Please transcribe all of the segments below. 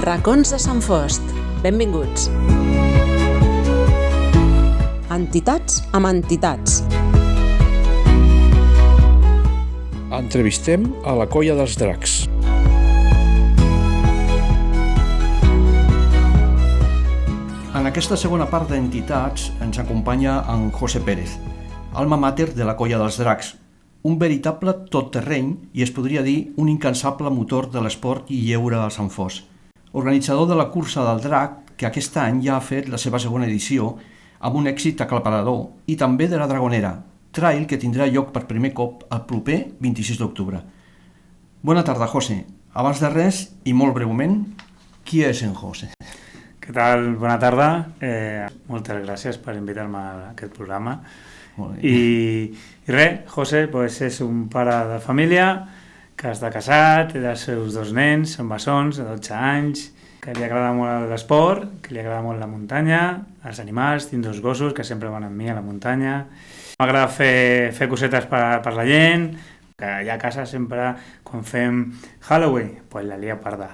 Racons de Sant Fost. Benvinguts. Entitats amb entitats. Entrevistem a la Colla dels Dracs. En aquesta segona part d'entitats ens acompanya en José Pérez, alma mater de la Colla dels Dracs, un veritable totterreny i es podria dir un incansable motor de l'esport i lleure a Sant Fost. Organitzador de la cursa del Drac, que aquest any ja ha fet la seva segona edició amb un èxit aclaparador, i també de la Dragonera, trail que tindrà lloc per primer cop el proper 26 d'octubre. Bona tarda, José. Abans de res, i molt breument, qui és en José? Què tal? Bona tarda. Moltes gràcies per invitar-me a aquest programa. I res, José és un pare de família que està casat, té els seus dos nens, són bessons de 12 anys, que li agrada molt l'esport, que li agrada molt la muntanya, els animals, tinc dos gossos que sempre van amb mi a la muntanya. M'agrada fer cosetes per la gent, que allà a casa sempre, quan fem Halloween, pues la lia parda.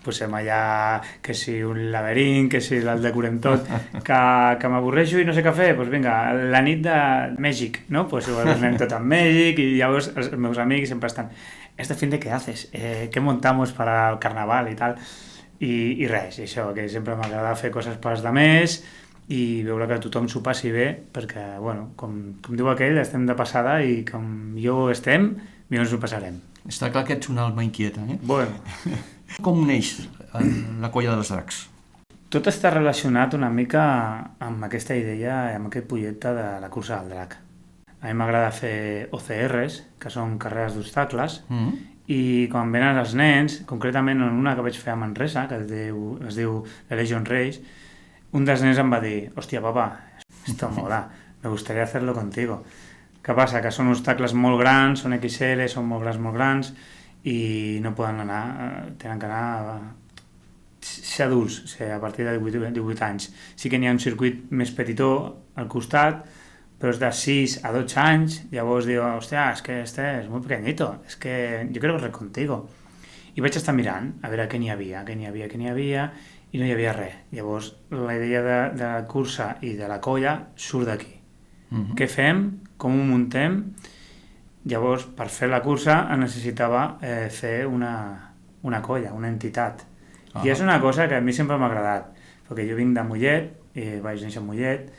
Posem allà que si un laberint, que si el decorem tot, que m'avorreixo i no sé què fer, doncs vinga, la nit de Mèxic, no? Pues ho anem tot amb Mèxic i llavors els meus amics sempre estan ¿este fin de qué haces? ¿Qué montamos para el carnaval i tal? I res, això, que sempre m'agrada fer coses per als altres i veure que tothom s'ho passi bé, perquè, bueno, com diu aquell, estem de passada i com millor estem, millor ens ho passarem. Està clar que ets una alma inquieta, eh? Bueno. Com neix la Colla dels Dracs? Tot està relacionat una mica amb aquesta idea i amb aquest projecte de la cursa del drac. A mi m'agrada fer OCRs, que són carreres d'obstacles, i quan venen els nens, concretament en una que vaig fer a Manresa, que es diu The Legion Race, un dels nens em va dir, hòstia, papà, esto mola, me gustaría hacerlo contigo. Què passa? Que són obstacles molt grans, són XL, són molt grans, i no poden anar, tenen que anar ser adults, a partir de 18 anys. Sí que n'hi ha un circuit més petitó al costat, però és de 6 a 12 anys, llavors diu, hòstia, és que este és molt pequeñito, és que jo quiero correr contigo. I vaig estar mirant a veure què n'hi havia, i no hi havia res. Llavors, la idea de la cursa i de la colla surt d'aquí. Què fem? Com ho muntem? Llavors, per fer la cursa necessitava fer una colla, una entitat. I és una cosa que a mi sempre m'ha agradat, perquè jo vinc de Mollet, vaig néixer a Mollet,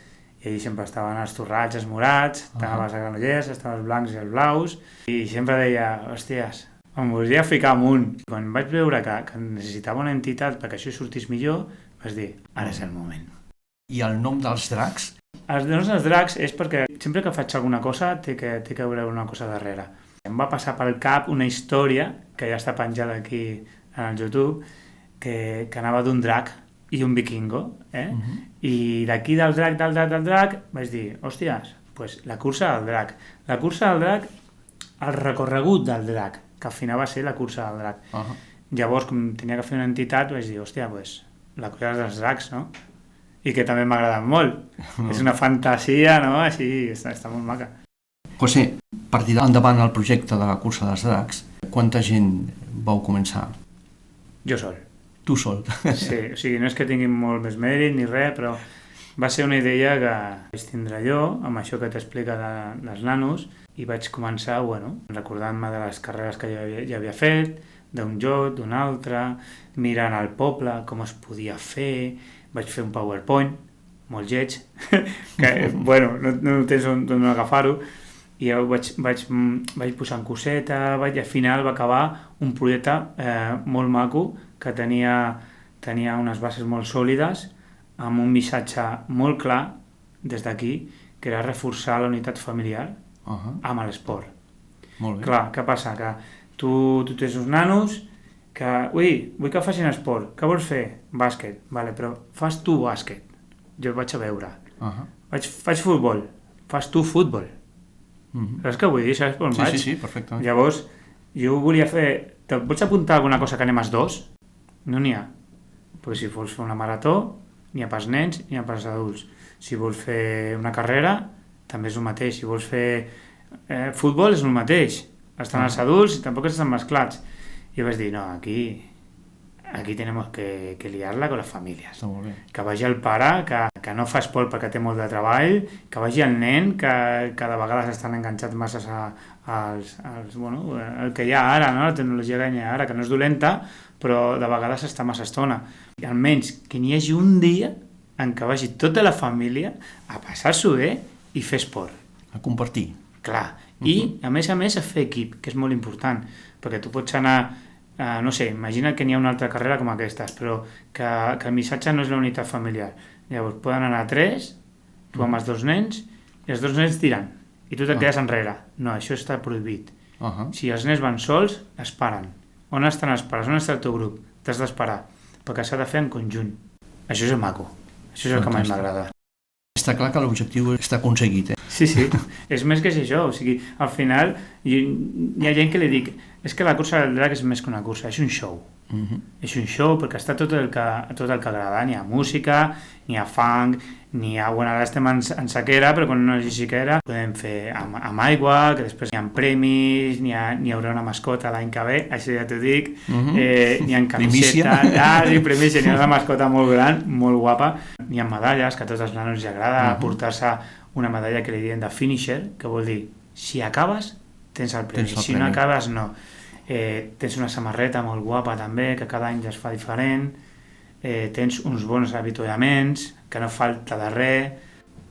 i allí sempre estaven els torrats, els morats, estaven els Granollers, estaven els blancs i els blaus, i sempre deia, hòsties, em volia ficar amunt. Quan vaig veure que necessitava una entitat perquè això sortís millor, vaig dir, ara és el moment. I el nom dels dracs? Els noms dels dracs és perquè sempre que faig alguna cosa té que veure una cosa darrere. Em va passar pel cap una història, que ja està penjada aquí en el YouTube, que anava d'un drac i un vikingo, I d'aquí del drac, vaig dir, hòsties, pues la cursa del drac. La cursa del drac, el recorregut del drac, que al final va ser la cursa del drac. Llavors, com tenia que fer una entitat, vaig dir, hòstia, pues la colla dels dracs, no? I que també m'ha agradat molt. És una fantasia, no? Així, està molt maca. José, per tirar endavant el projecte de la cursa dels dracs, quanta gent vau començar? Jo sol. Tu sol? Sí, o sigui, no és que tinguin molt més mèrit ni res, però va ser una idea que vaig tindre jo, amb això que t'explica dels nanos, i vaig començar, recordant-me de les carreres que ja havia fet, d'un joc, d'un altre, mirant al poble, com es podia fer. Vaig fer un PowerPoint, molt lleig, que, no tens on agafar-ho, i vaig posar en coseta, i al final va acabar un projecte molt maco, que tenia unes bases molt sòlides, amb un missatge molt clar, des d'aquí, que era reforçar la unitat familiar amb l'esport. Molt bé. Clar, què passa? Que tu tens uns nanos, que, vull que facin esport, què vols fer? Bàsquet, vale, però fas tu bàsquet, jo vaig a veure. Faig futbol, fas tu futbol. Saps què vull dir? Saps on vaig? Sí, perfecte. Llavors, jo volia fer, te pots apuntar alguna cosa que anem els dos? No n'hi ha. Perquè si vols fer una marató, n'hi ha pels nens, n'hi ha pels adults. Si vols fer una carrera, també és el mateix. Si vols fer futbol, és el mateix. Estan els adults i tampoc estan mesclats. I vaig dir, no, aquí aquí tenemos que liar-la con les famílies. Està molt bé. Que vagi el pare, que no fa esport perquè té molt de treball, que vagi el nen, que de vegades estan enganxats massa el que hi ha ara, no? La tecnologia que hi ha ara, que no és dolenta, però de vegades està massa estona. I almenys que n'hi hagi un dia en què vagi tota la família a passar-s'ho bé i fer esport. A compartir. Clar. I, a més, a fer equip, que és molt important, perquè tu pots anar, no sé, imagina que n'hi ha una altra carrera com aquestes, però que el missatge no és la unitat familiar. Llavors, poden anar 3, tu amb els 2 nens, i els 2 nens tiren, i tu te quedes enrere. No, això està prohibit. Si els nens van sols, es paren. On estan els pares? On està el teu grup? T'has d'esperar, perquè s'ha de fer en conjunt. Això és maco. Això és el que més m'agrada. Està clar que l'objectiu està aconseguit, Sí, és més que això, o sigui, al final hi ha gent que li dic, és que la cursa del drac és més que una cursa, és un show. És un show perquè està tot el que agrada, n'hi ha música, n'hi ha funk, n'hi ha, bueno, ara estem en sequera, però quan no hi hagi sequera podem fer amb aigua, que després hi ha premis, n'hi haurà una mascota l'any que ve, això ja t'ho dic, n'hi ha camisetes, primícia, n'hi ha una mascota molt gran, molt guapa, n'hi ha medalles, que a tots els nanos els agrada portar-se una medalla que li diuen de finisher, que vol dir, si acabes, tens el premi, si no acabes, no. Tens una samarreta molt guapa també, que cada any ja es fa diferent, tens uns bons avituallaments, que no falta de res,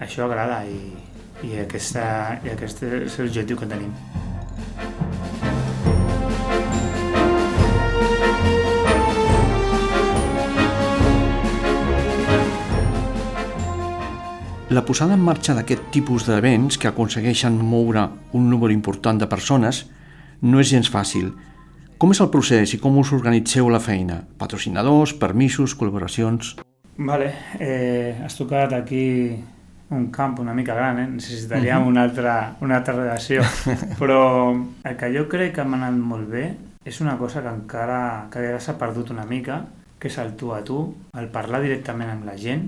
això agrada i aquest és l'objectiu que tenim. La posada en marxa d'aquest tipus d'events que aconsegueixen moure un número important de persones no és gens fàcil. Com és el procés i com us organitzeu la feina? Patrocinadors, permisos, col·laboracions... Vale, has tocat aquí un camp una mica gran, necessitaríem una altra redacció, però el que jo crec que m'ha anat molt bé és una cosa que encara s'ha perdut una mica, que és el tu a tu, el parlar directament amb la gent,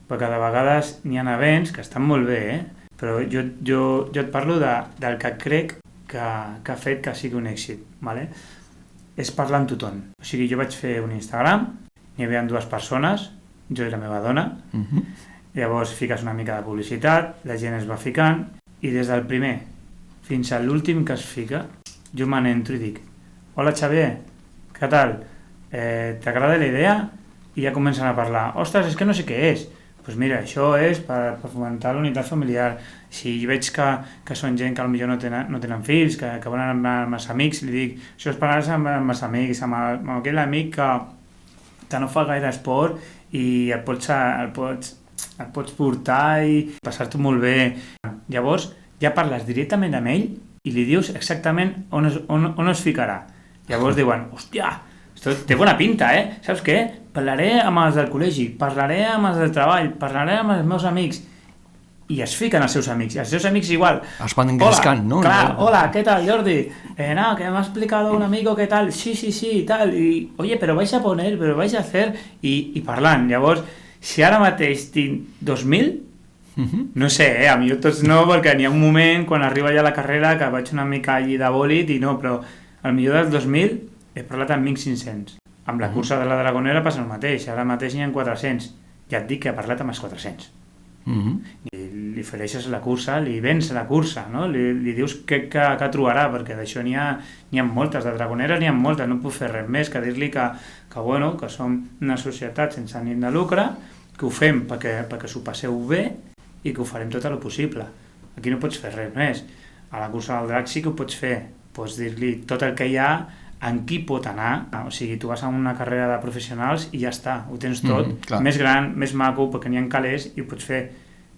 perquè de vegades n'hi ha events que estan molt bé, però jo et parlo del que crec que ha fet que sigui un èxit, ¿vale? És parlar amb tothom. O sigui, jo vaig fer un Instagram, n'hi havia 2 persones, jo i la meva dona, llavors fiques una mica de publicitat, la gent es va ficant, i des del primer fins a l'últim que es fica, jo me n'entro i dic, hola Xavier, què tal? T'agrada la idea? I ja comencen a parlar, ostres, és que no sé què és. Doncs mira, això és per fomentar la unitat familiar. Si veig que són gent que potser no tenen fills, que volen anar amb els amics, li dic, això és per anar amb els amics, amb aquell amic que no fa gaire esport i el pots portar i passar-t'ho molt bé. Llavors, ja parles directament amb ell i li dius exactament on es ficarà. Llavors diuen, hòstia, té bona pinta, saps què? Parlaré amb els del col·legi, parlaré amb els del treball, parlaré amb els meus amics. I es fiquen els seus amics, i els seus amics igual. Es van engrescant, ¿no? Claro, hola, ¿qué tal, Jordi? No, que me ha explicado un amigo qué tal, sí, tal, y oye, pero vais a poner, pero vais a hacer, i parlant. Llavors, si ara mateix tinc 2.000, no sé, a mi tots no, perquè n'hi ha un moment, quan arriba ja la carrera, que vaig una mica allí de bòlit, i no, però al millor dels 2.000 he parlat amb 1.500. Amb la cursa de la Dragonera passa el mateix, ara mateix n'hi ha 400. Ja et dic que he parlat amb els 400. I li ofereixes la cursa, li vens la cursa, no? Li dius què trobarà, perquè d'això n'hi ha moltes, de Dragoneres n'hi ha moltes, no puc fer res més que dir-li que som una societat sense ànim de lucre, que ho fem perquè s'ho passeu bé i que ho farem tot el possible. Aquí no pots fer res més. A la cursa del drac sí que ho pots fer, pots dir-li tot el que hi ha, en qui pot anar, o sigui, tu vas a una carrera de professionals i ja està, ho tens tot, més gran, més maco, perquè n'hi ha calés i ho pots fer,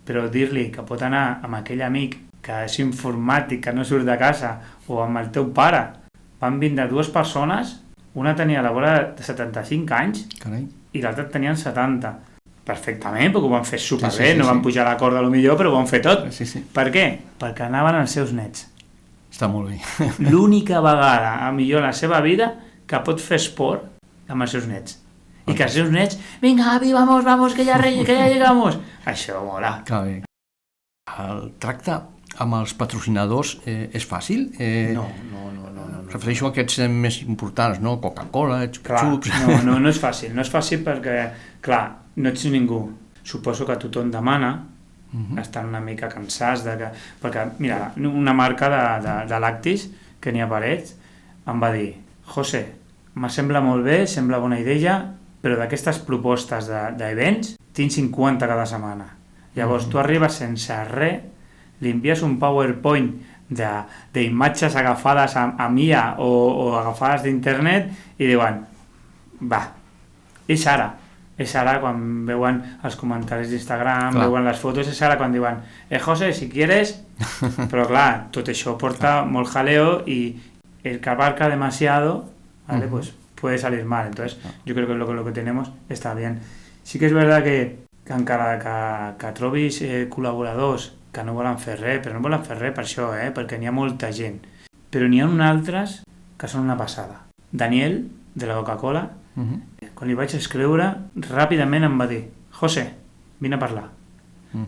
però dir-li que pot anar amb aquell amic que és informàtic, que no surt de casa, o amb el teu pare. Van vindre 2 persones, una tenia la vora de 75 anys i l'altra tenien 70. Perfectament, perquè ho van fer superbé, no van pujar la corda potser, però ho van fer tot. Per què? Perquè anaven els seus nets. Està molt bé. L'única vegada, a millor la seva vida, que pot fer esport amb els seus nets. I que els seus nets, vinga, avi, vamos, que ya llegamos. Això mola. Que bé. El tracte amb els patrocinadors és fàcil? No. Refereixo a aquests més importants, no? Coca-Cola, Clar, xup-xups... no és fàcil. No és fàcil perquè, clar, no ets ningú. Suposo que tothom demana, estan una mica cansats de que... Perquè, mira, una marca de lactis, que n'hi ha parets, em va dir: José, me sembla molt bé, sembla bona idea, però d'aquestes propostes d'events, tinc 50 cada setmana. Llavors, tu arribes sense res, li envies un PowerPoint d'imatges agafades a MIA o agafades d'internet i diuen, va, és ara quan veuen els comentaris d'Instagram, veuen les fotos, és ara quan diuen, José, si quieres, però clar, tot això porta molt jaleo i el que abarca demasiado, ¿vale? Pues puede salir mal, entonces yo creo que lo que tenemos está bien. Sí que és verdad que encara que trobis col·laboradors que no volen fer res, però no volen fer res per això, perquè n'hi ha molta gent. Però n'hi ha uns altres que són una passada. Daniel, de la Coca-Cola, quan li vaig escriure, ràpidament em va dir, José, vine a parlar.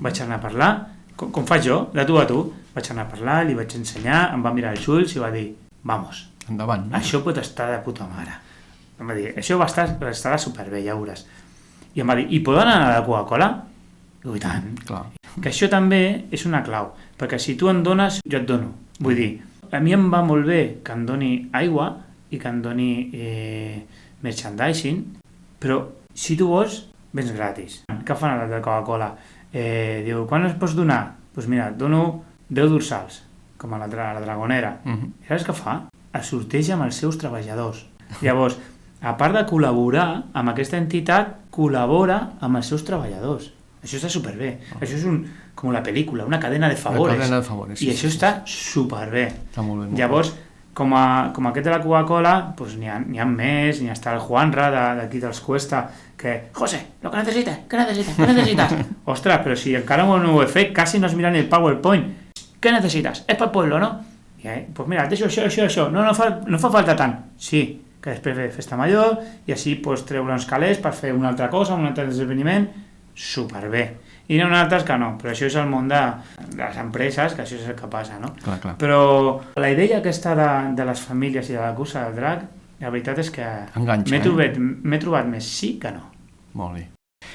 Vaig anar a parlar, com faig jo, de tu a tu. Vaig anar a parlar, li vaig ensenyar, em va mirar els ulls i va dir, vamos, endavant. Això pot estar de puta mare. Em va dir, això estarà superbé, ja veuràs. I em va dir, i poden anar a la Coca-Cola? Diu, i tant. Clar. Que això també és una clau, perquè si tu em dones, jo et dono. Vull dir, a mi em va molt bé que em doni aigua i que em doni merchandising, però si tu vols, vens gratis. Què fan a la de Coca-Cola? Diu, quan es pots donar? Doncs mira, et dono 10 dorsals, com a la Dragonera. I saps què fa? Es sorteja amb els seus treballadors. Llavors, a part de col·laborar amb aquesta entitat, col·labora amb els seus treballadors. Això està superbé. Això és com la pel·lícula, una cadena de favores. Una cadena de favores, I això està superbé. Està molt bé. Llavors, com aquest de la Coca-Cola, pues n'hi ha més, n'hi ha el Juanra d'aquí dels Cuesta, que, José, lo que necesites, ¿qué necesitas? Ostres, però si encara no ho he fet, quasi no es mira ni el PowerPoint. ¿Qué necesitas? És pel poble, no? Pues mira, et deixo això. No fa falta tant. Sí, que després ve Festa Major i així pots treure uns calés per fer una altra cosa, un altre esdeveniment, superbé. I n'hi ha altres que no, però això és el món de les empreses, que això és el que passa, no? Clar. Però la idea aquesta de les famílies i de la cursa del drac, la veritat és que enganxa, m'he trobat més sí que no. Molt bé.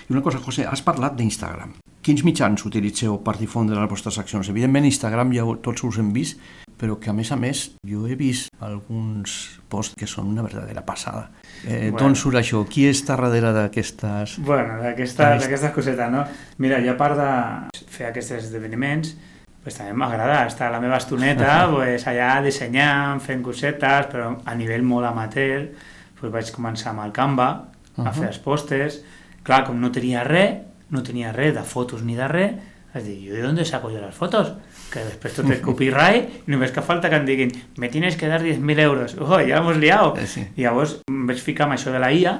I una cosa, José, has parlat d'Instagram. Quins mitjans utilitzeu per difondre les vostres accions? Evidentment, Instagram ja tots us hem vist, però que a més jo he vist alguns posts que són una verdadera passada. D'on surt això? Qui està darrere d'aquestes... Bueno, d'aquestes cosetes, no? Mira, jo a part de fer aquests esdeveniments, pues també m'agrada estar a la meva estoneta pues, allà dissenyant, fent cosetes, però a nivell molt amateur, pues vaig començar amb el Canva a fer els pòsters. Clar, com no tenia res de fotos ni de res, és dir, ¿yo de dónde saco yo las fotos? Que després tot el copyright, i només que falta que em diguin, me tienes que dar 10.000 euros. Ja l'hemos liado. Sí. I llavors em vaig ficar amb això de la IA,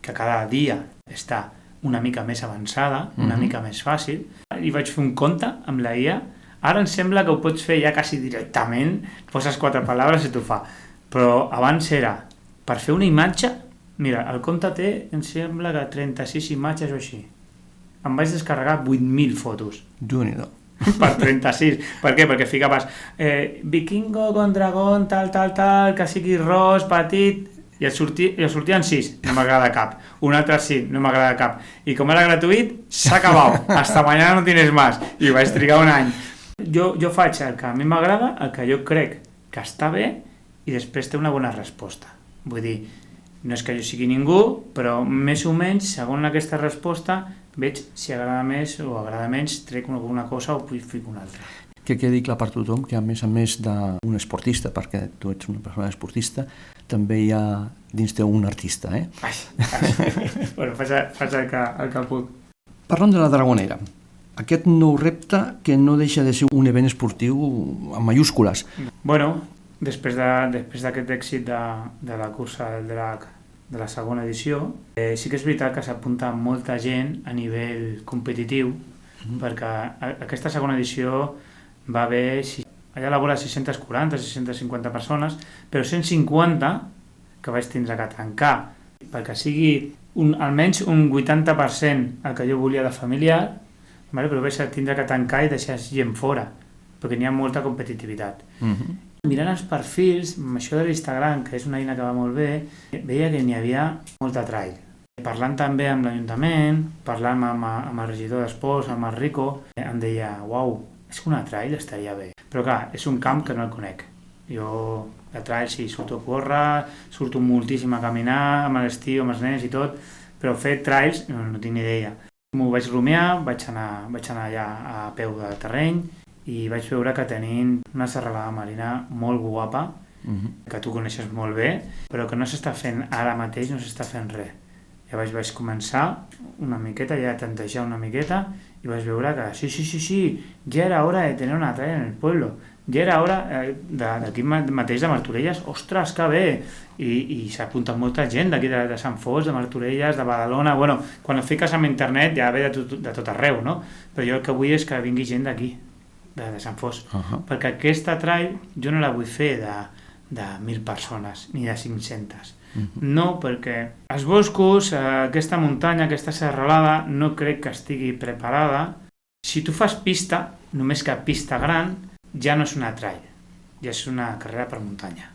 que cada dia està una mica més avançada, una mica més fàcil, i vaig fer un compte amb la IA. Ara em sembla que ho pots fer ja quasi directament, poses 4 paraules i t'ho fa. Però abans era, per fer una imatge, mira, el compte té, em sembla que 36 imatges o així. Em vaig descarregar 8.000 fotos. Déu-n'hi-do. Per 36. Per què? Perquè ficaves vikingo con dragón, tal, que sigui ros, petit, i et sortien 6, no m'agrada cap. Un altre sí, no m'agrada cap. I com era gratuït, s'ha acabat. Hasta mañana no tienes más. I vaig trigar un any. Jo faig el que a mi m'agrada, el que jo crec que està bé, i després té una bona resposta. Vull dir, no és que jo sigui ningú, però més o menys, segons aquesta resposta, veig si agrada més o agrada menys, trec alguna cosa o fico una altra. Que quedi clar per tothom que a més d'un esportista, perquè tu ets una persona esportista, també hi ha dins teu un artista, Bueno, faig el que puc. Parlant de la Dragonera, aquest nou repte que no deixa de ser un event esportiu amb mayúscules. Bueno, després d'aquest èxit de la cursa del drac de la segona edició, sí que és veritat que s'apunta molta gent a nivell competitiu, perquè aquesta segona edició va haver allà a la vora 640-650 persones, però 150 que vaig tindre que tancar perquè sigui almenys un 80% el que jo volia de familiar, però vaig tindre que tancar i deixar gent fora, perquè n'hi ha molta competitivitat. Mirant els perfils, amb això de l'Instagram, que és una eina que va molt bé, veia que n'hi havia molta trail. Parlant també amb l'Ajuntament, parlant amb el regidor d'Esports, amb el Rico, em deia, uau, és que una trail estaria bé. Però clar, és un camp que no el conec. Jo, la trail, sí, surto a córrer, surto moltíssim a caminar, amb l'estiu, amb els nens i tot, però fer trails no tinc ni idea. M'ho vaig rumiar, vaig anar allà a peu de terreny i vaig veure que tenim una serralada marina molt guapa, que tu coneixes molt bé, però que no s'està fent ara mateix, no s'està fent res. Llavors vaig començar una miqueta, ja a tantejar una miqueta, i vaig veure que sí, ja era hora de tenir una trail en el pueblo. Ja era hora d'aquí mateix de Martorelles, ostres, que bé! I s'ha apuntat molta gent d'aquí de Sant Fos, de Martorelles, de Badalona. Bueno, quan ho fiques en internet ja ve de tot arreu, no? Però jo el que vull és que vingui gent d'aquí, de Sant Fos. Perquè aquesta trail jo no la vull fer de 1.000 persones, ni de 500. No, perquè els boscos, aquesta muntanya, aquesta serralada, no crec que estigui preparada. Si tu fas pista, només que pista gran, ja no és una trail, ja és una carrera per muntanya.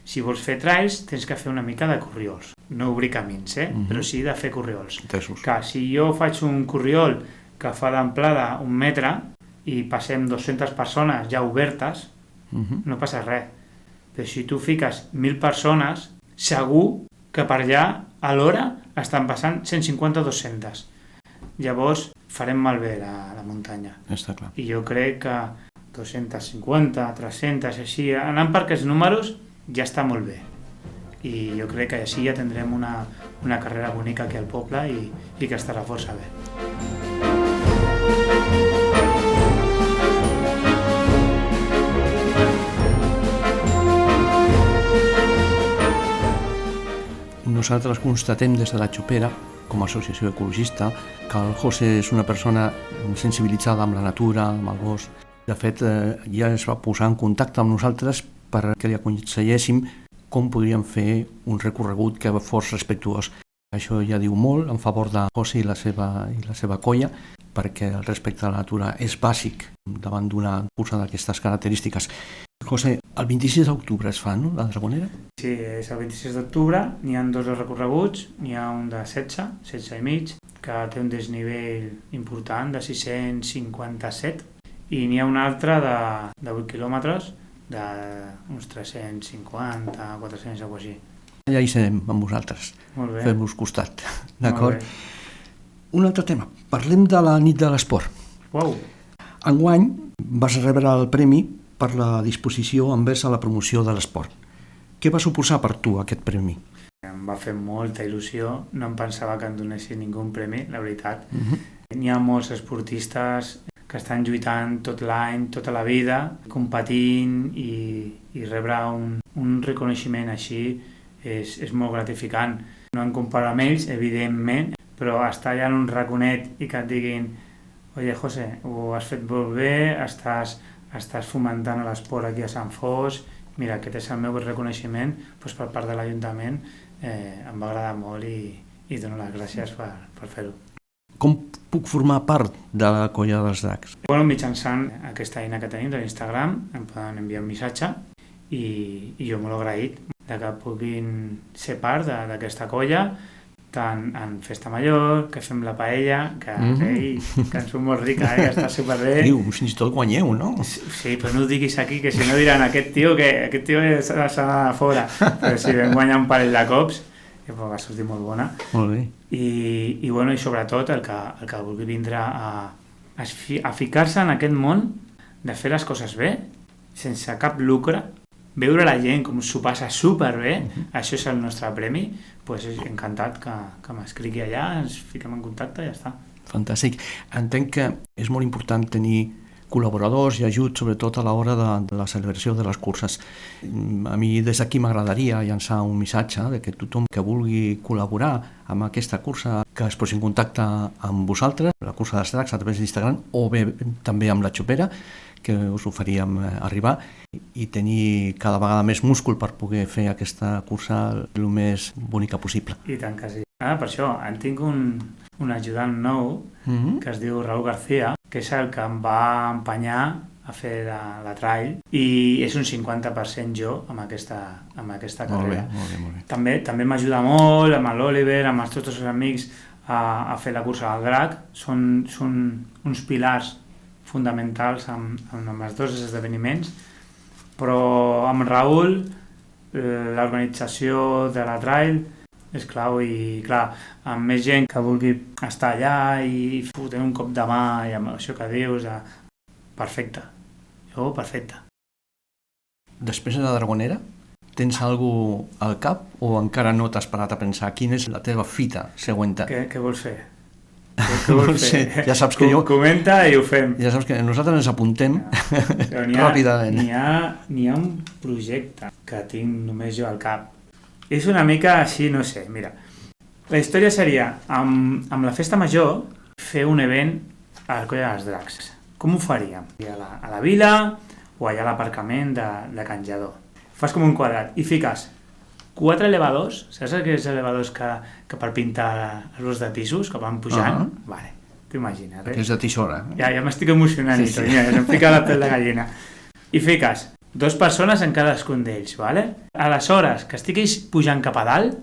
Si vols fer trails, tens que fer una mica de corriols. No obrir camins, però sí de fer corriols. Que si jo faig un corriol que fa d'amplada 1 metre i passem 200 persones ja obertes, no passa res. Però si tu fiques 1.000 persones, segur que per allà a l'hora estan passant 150 o 200. Llavors farem malbé la muntanya. Està clar. I jo crec que 250, 300, així, anant per aquests números ja està molt bé. I jo crec que així ja tindrem una carrera bonica aquí al poble i que estarà força bé. Nosaltres constatem des de la Xopera, com a associació ecologista, que el José és una persona sensibilitzada amb la natura, amb el bosc. De fet, ja es va posar en contacte amb nosaltres perquè li aconselléssim com podríem fer un recorregut que fos respectuós. Això ja diu molt en favor de José i la seva colla, perquè el respecte a la natura és bàsic davant d'una cursa d'aquestes característiques. José, el 26 d'octubre es fa, no?, la Dragonera? Sí, és el 26 d'octubre, n'hi ha 2 recorreguts, n'hi ha un de 16 i mig, que té un desnivell important de 657, i n'hi ha un altre de 8 quilòmetres, d'uns 350, 400, o així. Allà hi serem amb vosaltres, fem-vos costat, d'acord? Un altre tema, parlem de la nit de l'esport. Uau! Enguany vas rebre el premi per la disposició envers a la promoció de l'esport. Què va suposar per tu aquest premi? Em va fer molta il·lusió, no em pensava que em donessin ningú premi, la veritat. N'hi ha molts esportistes que estan lluitant tot l'any, tota la vida, competint i rebre un reconeixement així és molt gratificant. No em comparo amb ells, evidentment, però estar allà en un raconet i que et diguin «Oye, José, ho has fet molt bé, estàs fomentant l'esport aquí a Sant Fos, mira, aquest és el meu reconeixement», doncs per part de l'Ajuntament em va agradar molt i dono les gràcies per fer-ho. Com puc formar part de la colla dels dracs? Mitjançant aquesta eina que tenim de l'Instagram em poden enviar un missatge i jo molt agraït que puguin ser part d'aquesta colla, tant en Festa Major, que fem la paella, que ens sou molt rica, que està superbé. Diu, fins i tot guanyeu, no? Sí, però no ho diguis aquí, que si no diran aquest tio s'ha d'anar fora. Però si vam guanyar un parell de cops, que va sortir molt bona. Molt bé. I sobretot el que vulgui vindre a ficar-se en aquest món de fer les coses bé, sense cap lucre, veure la gent com s'ho passa superbé, això és el nostre premi, doncs encantat que m'escrigui allà, ens fiquem en contacte i ja està. Fantàstic. Entenc que és molt important tenir col·laboradors i ajut, sobretot a l'hora de la celebració de les curses. A mi des d'aquí m'agradaria llançar un missatge de que tothom que vulgui col·laborar amb aquesta cursa, que es posi en contacte amb vosaltres, la cursa dels dracs a través d'Instagram, o bé també amb la Xopera, que us ho faríem arribar, i tenir cada vegada més múscul per poder fer aquesta cursa el més bonica possible. I tant que sí. Per això, en tinc un ajudant nou que es diu Raúl García, que és el que em va empenyar a fer la trail, i és un 50% jo amb aquesta carrera. Molt bé. També m'ajuda molt amb l'Oliver, amb tots els amics a fer la cursa del drac. Són uns pilars fonamentals amb els dos esdeveniments, però amb Raül l'organització de la trail és clau, i clar, amb més gent que vulgui estar allà i fotent un cop de mà i amb això que dius, perfecte. Jo, perfecte. Després de la Dragonera, tens alguna cosa al cap o encara no t'has parat a pensar quina és la teva fita següent? Què vols fer? Què vols fer? Ja saps que jo... Comenta i ho fem. Ja saps que nosaltres ens apuntem ràpidament. N'hi ha un projecte que tinc només jo al cap. És una mica així, no sé, mira. La història seria, amb la festa major, fer un event a la Colla dels Dracs. Com ho faríem? A la vila o allà a l'aparcament de Can Lledó. Fas com un quadrat i fiques 4 elevadors, saps aquells elevadors que per pintar els de pisos, que van pujant? Vale, t'imagines. És de tisora. Ja m'estic emocionant, sí. Mira, em fica la pell de gallina. I fiques 2 persones en cadascun d'ells, vale? Aleshores, que estiguis pujant cap a dalt,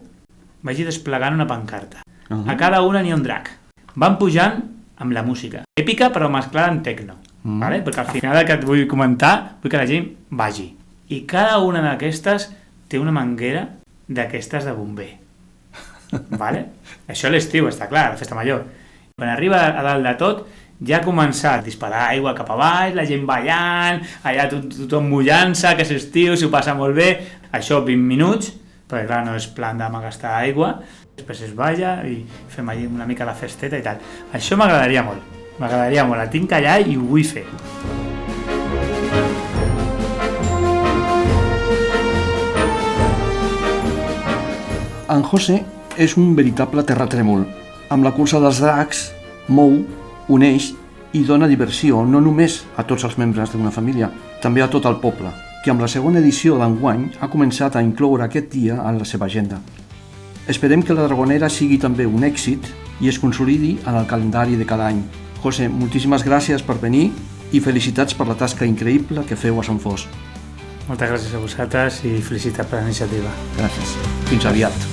vagi desplegant una pancarta. A cada una n'hi ha un drac. Van pujant amb la música. Èpica, però mesclada en tecno. Vale? Perquè al final el que et vull comentar, vull que la gent vagi. I cada una d'aquestes té una manguera d'aquestes de bomber. Vale? Això a l'estiu, està clar, a la festa major. Quan arriba a dalt de tot, ja ha començat a disparar aigua cap avall, la gent ballant, allà tothom mullant-se, que és estiu, s'ho passa molt bé. Això 20 minuts, perquè clar, no és plan de gastar aigua. Després es balla i fem allà una mica la festeta i tal. Això m'agradaria molt, la tinc allà i ho vull fer. En José és un veritable terratrèmol. Amb la cursa dels dracs, mou, uneix i dona diversió no només a tots els membres d'una família, també a tot el poble, que amb la segona edició d'enguany ha començat a incloure aquest dia en la seva agenda. Esperem que la Dragonera sigui també un èxit i es consolidi en el calendari de cada any. José, moltíssimes gràcies per venir i felicitats per la tasca increïble que feu a Sant Fost. Moltes gràcies a vosaltres i felicitats per la iniciativa. Gràcies. Fins aviat.